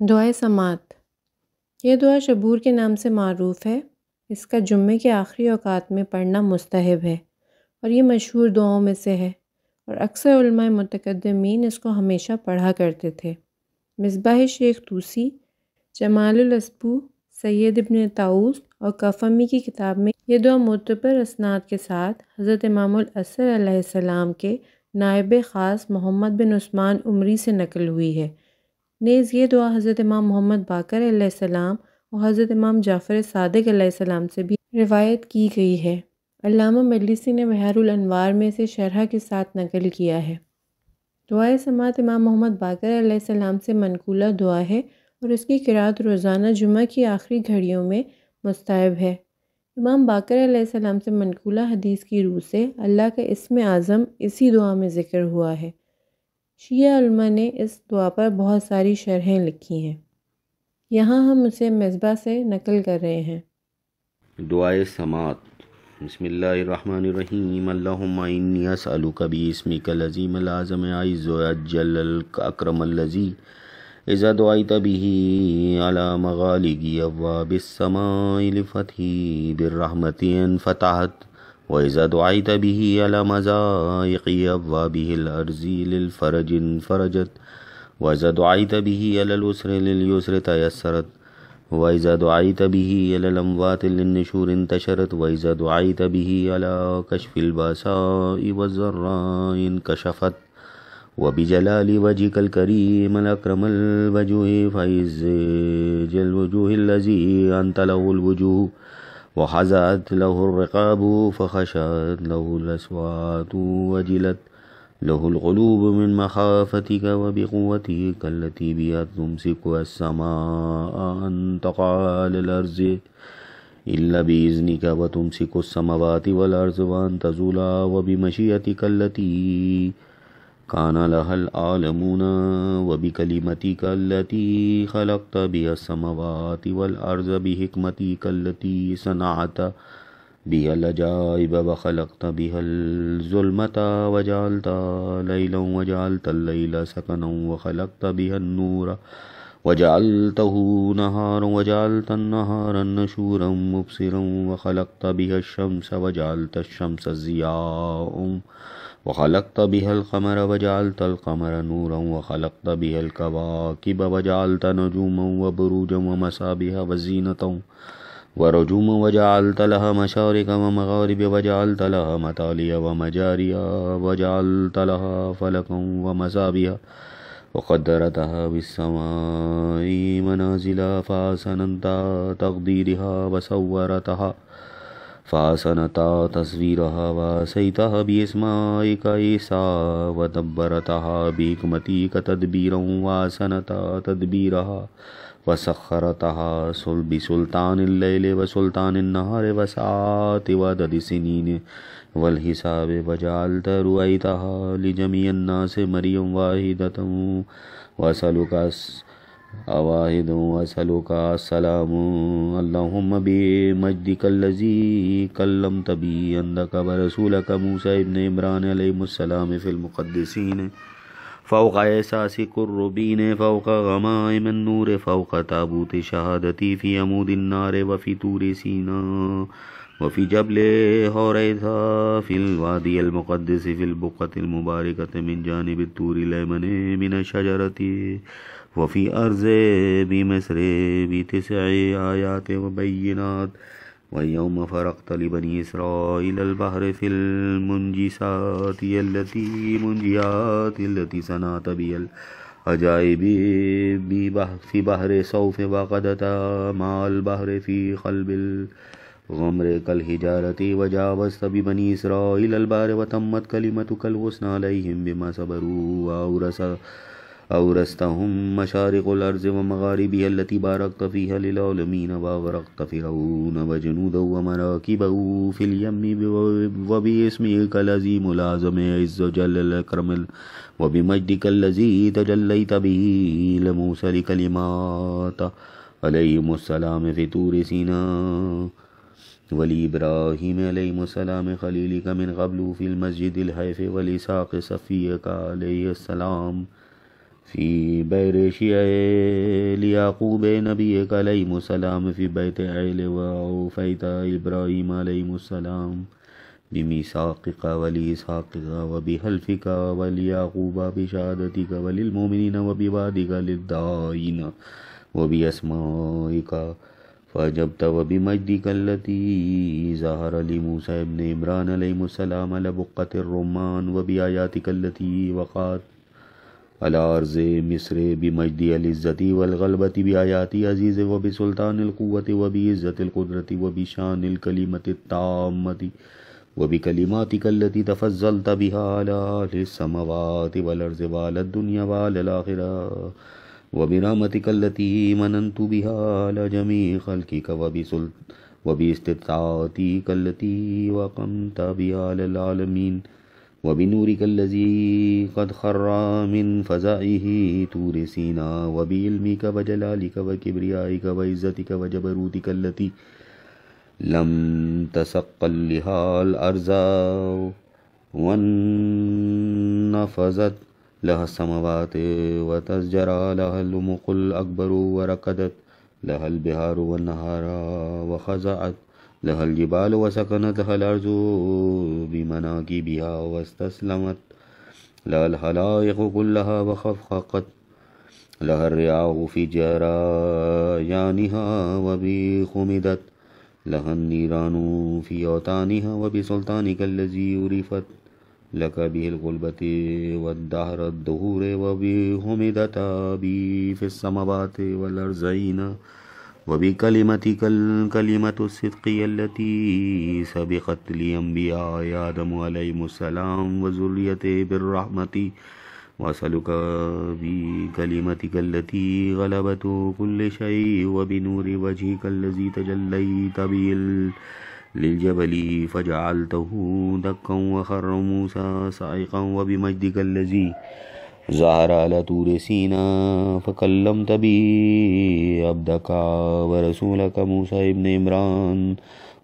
دعائے سماعت۔ یہ دعا شبور کے نام سے معروف ہے۔ اس کا جمعے کے آخری اوقات میں پڑھنا مستحب ہے اور یہ مشہور دعاؤں میں سے ہے، اور اکثر علماء متقدمین اس کو ہمیشہ پڑھا کرتے تھے۔ مصباح شیخ طوسی، جمال الاسبو، سید ابن طاؤس اور کفمی کی کتاب میں یہ دعا معتبر اسناد کے ساتھ حضرت امام العصر علیہ السلام کے نائب خاص محمد بن عثمان عمری سے نقل ہوئی ہے۔ نیز یہ دعا حضرت امام محمد باقر علیہ السلام اور حضرت امام جعفر صادق علیہ السلام سے بھی روایت کی گئی ہے۔ علامہ مجلسی نے بحار الانوار میں اسے شرح کے ساتھ نقل کیا ہے۔ دعائے سماعت امام محمد باقر علیہ السلام سے منقولہ دعا ہے اور اس کی قرأت روزانہ جمعہ کی آخری گھڑیوں میں مستحب ہے۔ امام باقر علیہ السلام سے منقولہ حدیث کی روح سے اللہ کا اسم اعظم اسی دعا میں ذکر ہوا ہے۔ شیعہ علماء نے اس دعا پر بہت ساری شرحیں لکھی ہیں، یہاں ہم اسے مصباح سے نقل کر رہے ہیں۔ دعائے سماعت۔ بسم اللہ الرحمن الرحیم۔ اللہم انی اسألک باسمک العظیم الأعظم اعز اجل الاکرم الذی اذا دعیت به علی مغالق ابواب السماء لفتح بالرحمت انفتحت وإذا دعيت به على مضايق أبوابه الأرض للفرج انفرجت وإذا دعيت به على اليسر لليسر تيسرت وإذا دعيت به على الأموات للنشور انتشرت وإذا دعيت به على كشف البأساء والضراء انكشفت وبجلال وجهك الكريم الأكرم الوجوه فعز الوجوه الذي أنت له الوجوه وحزت له الرقاب فخشت له الأصوات وجلت له القلوب من مخافتك وبقوتك التي بها تمسك السماء أن تقع على الأرض إلا بإذنك وتمسك السماوات والأرض وأن تزولا وبمشيئتك التي كان لها العالمون وبكلمتك التي خلقت بها السماوات والأرض بحكمتك التي صنعت بها العجائب وخلقت بها الظلمة وجعلت ليلا وجعلت الليل سكنا وخلقت بها النور وجعلته نهارا وجعلت النهار نشورا مبصرا وخلقت بها الشمس وجعلت الشمس ضياء وخلقت بها القمر وجعلت القمر نورا وخلقت بها الكواكب وجعلت نجوما وبروجا ومصابيح وزينة ورجوما وجعلت لها مشارق ومغارب وجعلت لها مطالع ومجاريا وجعلت لها فلكا ومصابيح وقدرتها بالسماء منازل فأحسنت تقديرها وصورتها فأحسنت تصويرها وأحصيتها بأسمائك عيسى ودبرتها بحكمتك تدبيرا وأحسنت تدبيرها وسخرتها بسلطان الليل وسلطان النهار وساعات وعدد السنين والحساب وجعلت رؤيتها لجميع الناس مريم واحدة وأسألك واحد وأسألك السلام اللهم بمجدك الذي كلمت به عندك ورسولك موسى ابن عمران عليه السلام في المقدسين فوق إحساس الربين فوق غمائم النور فوق تابوت شهادتي في عمود النار وفي طور سيناء وفي جبل حريثة في الوادي المقدس في البقعة المباركة من جانب الطور الأيمن من الشجرة وفي أرض بمصر بتسع آيات وبينات ويوم فرقت لبني إسرائيل البحر في المنجسات التي صنعت بها العجائب في بحر صوف وقدت مع البحر في قلب الغمر كالحجارة وجاوزت ببني إسرائيل البحر وتمت كلمتك الحسنى عليهم بما صبروا أورثتهم مشارق الأرض ومغاربها التي باركت فيها للعالمين وأغرقت فرعون وجنوده ومراكبه في اليم وباسمك العظيم الأعظم عز وجل الأكرم وبمجدك الذي تجليت به لموسى لكلمات عليهم السلام في طور سيناء ولإبراهيم عليهم السلام خليلك من قبل في المسجد الحيف ولإسحاق صفيك عليه السلام في بئر شيع ليعقوب نبيك عليه السلام في بيت عيل وأوفيت إبراهيم عليه السلام بميثاقك ولإسحاقك وبحلفك وليعقوب بشهادتك وللمؤمنين وبوعدك للداعين وبأسمائك فأجبت وبمجدك التي ظهر لموسى ابن عمران عليه السلام على بقعة الرمان وبآياتك التي وقعت على أرض مصر بمجد العزة والغلبة بآيات عزيز وبسلطان القوة وبعزة القدرة وبشان الكلمة التامة وبكلماتك التي تفضلت بها على أهل السماوات والأرض وعلى الدنيا وعلى الآخرة وبرحمتك التي مننت بها على جميع خلقك وباستطاعتك التي وقمت بها على العالمين وبنورك الذي قد خر من فزائه طور سيناء وبعلمك وجلالك وكبريائك وعزتك وجبروتك التي لم تثقل لها الأرض وانفزت لها السماوات وتزجر لها الأمق الأكبر وركضت لها البحار والنهار وخزعت لها الجبال وسكنت لها الأرض بمناكبها واستسلمت لها الخلائق كلها وخفقت لها الرياح في جريانها وبخمدت لها النيران في أوطانها وبسلطانك الذي عرفت لك به الغلبة والدهر الدهور وبحمدت بي في السماوات والأرضين وبكلمتك الكلمة الصدقية التي سبقت لأنبياء آدم عليه السلام وذريته بالرحمة وأسألك بكلمتك التي غلبت كل شيء وبنور وجهك الذي تجليت به للجبل فجعلته دكا وخر موسى صاعقا وبمجدك الذي ظهر على طور سيناء فكلمت به عبدك ورسولك موسى ابن عمران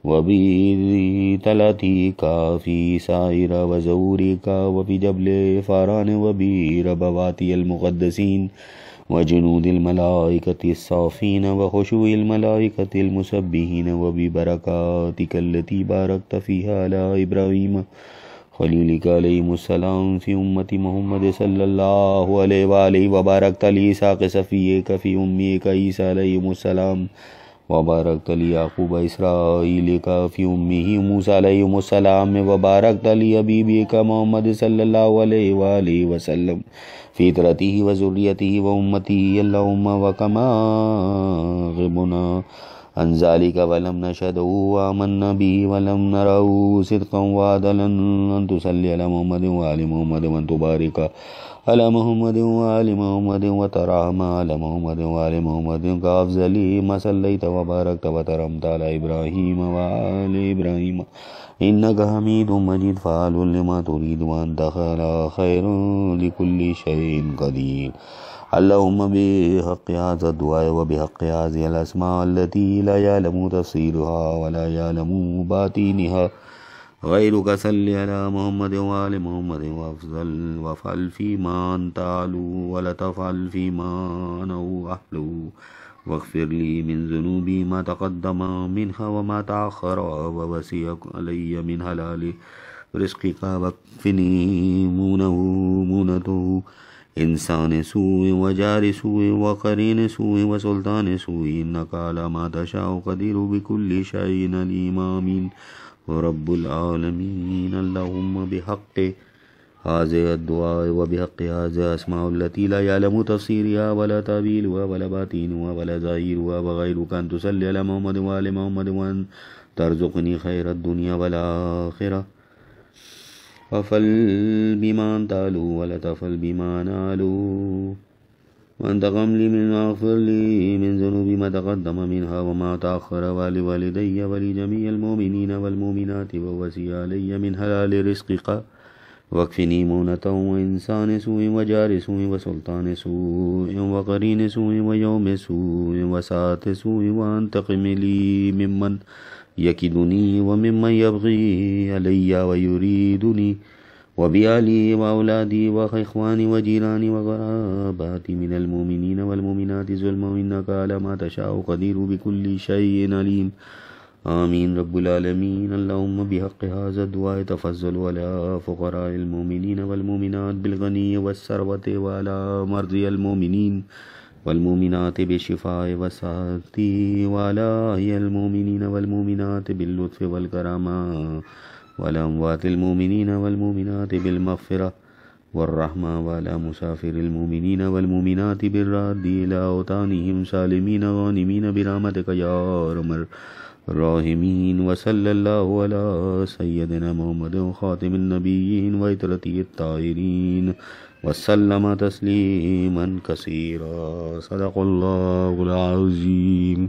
وبتلاتيك في سائر وزورك وبجبل فاران وبربوات المقدسين وجنود الملائكة الصافين وخشوع الملائكة المسبحين وببركاتك التي باركت فيها على إبراهيم خليلك عليه السلام في أمة محمد صلى الله عليه وآله وباركت لإسحاق صفيك في أمك عيسى عليه السلام وباركت ليعقوب إسرائيلك في أمه موسى عليه السلام وباركت لحبيبك محمد صلى الله عليه وآله وسلم في طرته وذريته وأمته اللهم وكما غبنا عن ذلك ولم نشهده وآمنا به ولم نره صدقا وعدلا أن تصلي على محمد وآل محمد وأن تبارك على محمد وآل محمد وترحم على محمد وآل محمد كأفضل ما صليت وباركت وترحمت على إبراهيم وآل إبراهيم إنك حميد مجيد فعال لما تريد وأنت خير لكل شيء قدير اللهم بحق هذا الدعاء وبحق هذه الأسماء التي لا يعلم تفسيرها ولا يعلم باطنها غيرك صل على محمد وآل محمد وافضل وافعل فيما أنت أعلو ولا تفعل فيما أنا أحلو واغفر لي من ذنوبي ما تقدم منها وما تأخر ووسع علي من حلال رزقك واكفني مونته إنسان سوء وجار سوء وقرين سوء وسلطان سوء إنك على ما تشاء قدير بكل شيء عليم آمين رب العالمين اللهم بحق هذا الدعاء وبحق هذا الأسماء التي لا يعلم تفسيرها ولا تأويلها ولا باطنها ولا ظاهرها وغيرك أن تصلي على محمد وآل محمد وأن ترزقني خير الدنيا والآخرة وفل بما أنت أعلو ولا تفل بما أنا أعلو وأنت لي من واغفر لي من ذنوبي ما تقدم منها وما تأخر ولوالدي ولجميع المؤمنين والمؤمنات ووسع علي من حلال رزقك واكفني مونة وإنسان سوء وجار سوء وسلطان سوء وقرين سوء ويوم سوء وساعة سوء وانتقم لي ممن يكدني وممن يبغي علي ويريدني وبآلي وأولادي وإخواني وجيراني وقراباتي من المؤمنين والمؤمنات ظلما إنك على ما تشاء قدير بكل شيء عليم آمين رب العالمين. اللهم بحق هذا الدعاء تفضل على فقراء المؤمنين والمؤمنات بالغني والثروة وعلى مرضى المؤمنين والمؤمنات بالشفاء والسعادة وعلى المؤمنين والمؤمنات باللطف والكرامة وعلى أموات المؤمنين والمؤمنات بالمغفرة والرحمة وعلى مسافر المؤمنين والمؤمنات بالرد إلى أوطانهم سالمين غانمين برحمتك يا أرحم الراحمين. وصلى الله على سيدنا محمد خاتم النبيين وعترته الطاهرين وسلم تسليما كثيرا. صدق الله العظيم.